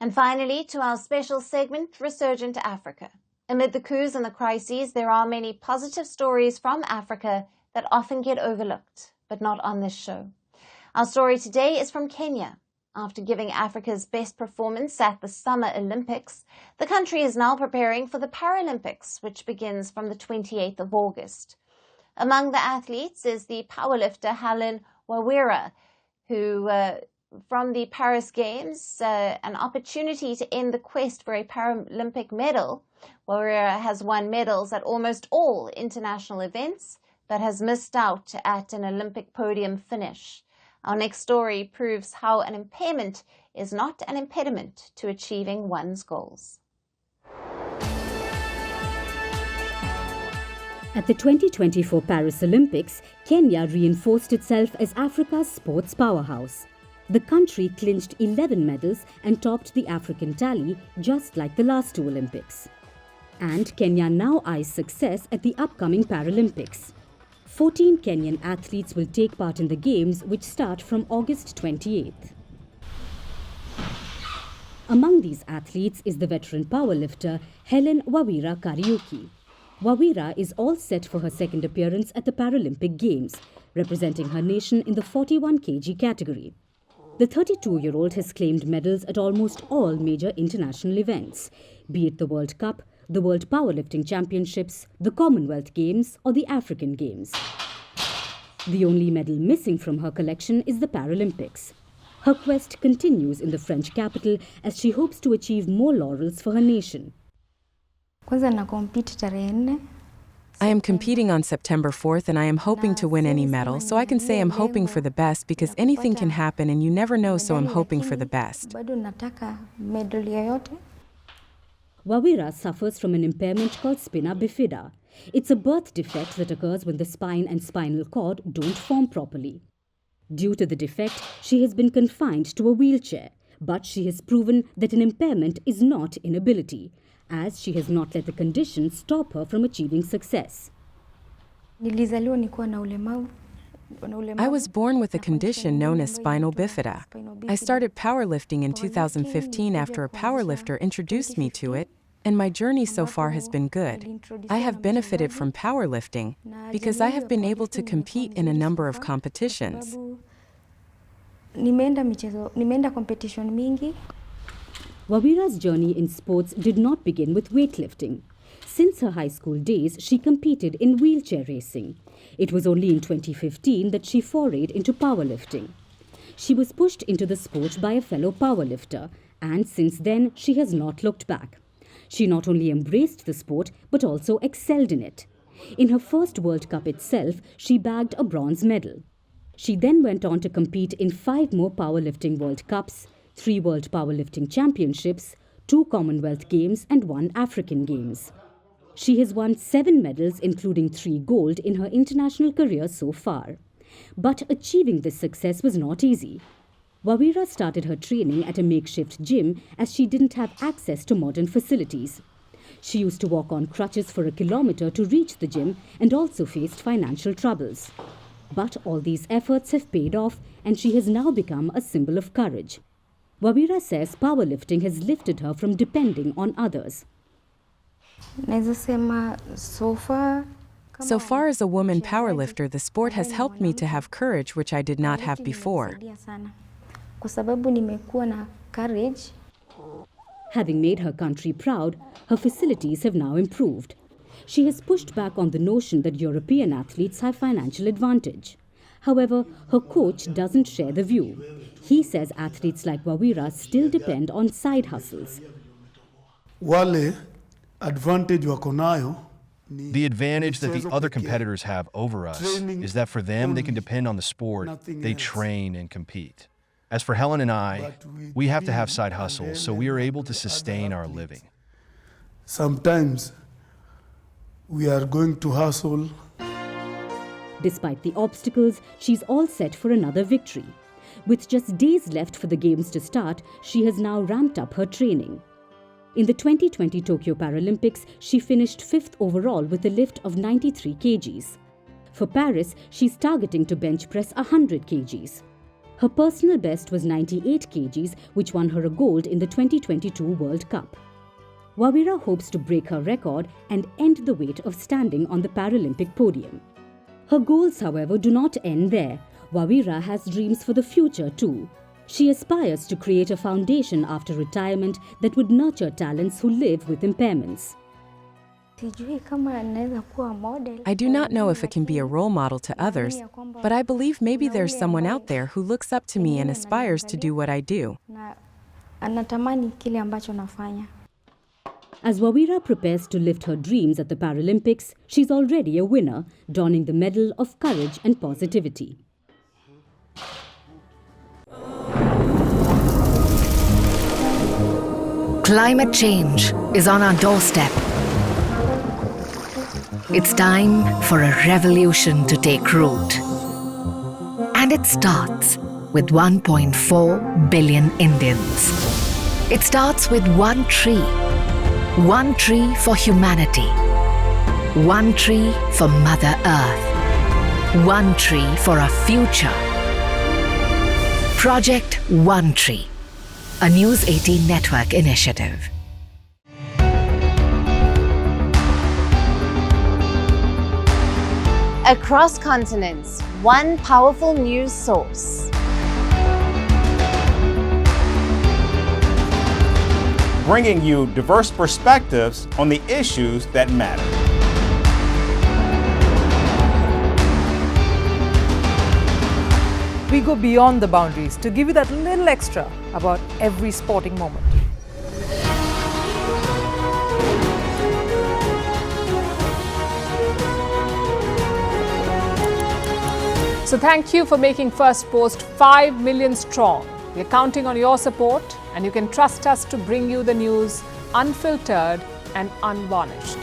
And finally, to our special segment, Resurgent Africa. Amid the coups and the crises, there are many positive stories from Africa that often get overlooked, but not on this show. Our story today is from Kenya. After giving Africa's best performance at the Summer Olympics, the country is now preparing for the Paralympics, which begins from the 28th of August. Among the athletes is the powerlifter Hallen Wawira, who from the Paris Games, an opportunity to end the quest for a Paralympic medal. Wawira has won medals at almost all international events, but has missed out at an Olympic podium finish. Our next story proves how an impairment is not an impediment to achieving one's goals. At the 2024 Paris Olympics, Kenya reinforced itself as Africa's sports powerhouse. The country clinched 11 medals and topped the African tally, just like the last two Olympics. And Kenya now eyes success at the upcoming Paralympics. 14 Kenyan athletes will take part in the Games, which start from August 28th. Among these athletes is the veteran powerlifter Hellen Wawira. Wawira is all set for her second appearance at the Paralympic Games, representing her nation in the 41 kg category. The 32-year-old has claimed medals at almost all major international events, be it the World Cup, the World Powerlifting Championships, the Commonwealth Games or the African Games. The only medal missing from her collection is the Paralympics. Her quest continues in the French capital as she hopes to achieve more laurels for her nation. I am competing on September 4th and I am hoping to win any medal, so I can say I'm hoping for the best because anything can happen and you never know, so I'm hoping for the best. Wawira suffers from an impairment called spina bifida. It's a birth defect that occurs when the spine and spinal cord don't form properly. Due to the defect, she has been confined to a wheelchair, but she has proven that an impairment is not inability, as she has not let the condition stop her from achieving success. I was born with a condition known as spinal bifida. I started powerlifting in 2015 after a powerlifter introduced me to it, and my journey so far has been good. I have benefited from powerlifting because I have been able to compete in a number of competitions. Wawira's journey in sports did not begin with weightlifting. Since her high school days, she competed in wheelchair racing. It was only in 2015 that she forayed into powerlifting. She was pushed into the sport by a fellow powerlifter, and since then, she has not looked back. She not only embraced the sport, but also excelled in it. In her first World Cup itself, she bagged a bronze medal. She then went on to compete in 5 more powerlifting World Cups, 3 World Powerlifting Championships, 2 Commonwealth Games and 1 African Games. She has won 7 medals, including 3 gold, in her international career so far. But achieving this success was not easy. Wawira started her training at a makeshift gym as she didn't have access to modern facilities. She used to walk on crutches for a kilometer to reach the gym and also faced financial troubles. But all these efforts have paid off and she has now become a symbol of courage. Wawira says powerlifting has lifted her from depending on others. So far as a woman powerlifter, the sport has helped me to have courage, which I did not have before. Having made her country proud, her facilities have now improved. She has pushed back on the notion that European athletes have financial advantage. However, her coach doesn't share the view. He says athletes like Wawira still depend on side hustles. The advantage that the other competitors have over us is that for them, they can depend on the sport, they train and compete. As for Hellen and I, we have to have side hustles so we are able to sustain our living. Sometimes we are going to hustle. Despite the obstacles, she's all set for another victory. With just days left for the Games to start, she has now ramped up her training. In the 2020 Tokyo Paralympics, she finished 5th overall with a lift of 93 kgs. For Paris, she's targeting to bench press 100 kgs. Her personal best was 98 kgs, which won her a gold in the 2022 World Cup. Wawira hopes to break her record and end the wait of standing on the Paralympic podium. Her goals, however, do not end there. Wawira has dreams for the future too. She aspires to create a foundation after retirement that would nurture talents who live with impairments. I do not know if it can be a role model to others, but I believe maybe there's someone out there who looks up to me and aspires to do what I do. As Wawira prepares to lift her dreams at the Paralympics, she's already a winner, donning the medal of courage and positivity. Climate change is on our doorstep. It's time for a revolution to take root. And it starts with 1.4 billion Indians. It starts with one tree. One tree for humanity. One tree for Mother Earth. One tree for our future. Project One Tree, a News 18 network initiative. Across continents, one powerful news source. Bringing you diverse perspectives on the issues that matter. We go beyond the boundaries to give you that little extra about every sporting moment. So thank you for making Firstpost 5 million strong. We're counting on your support, and you can trust us to bring you the news unfiltered and unvarnished.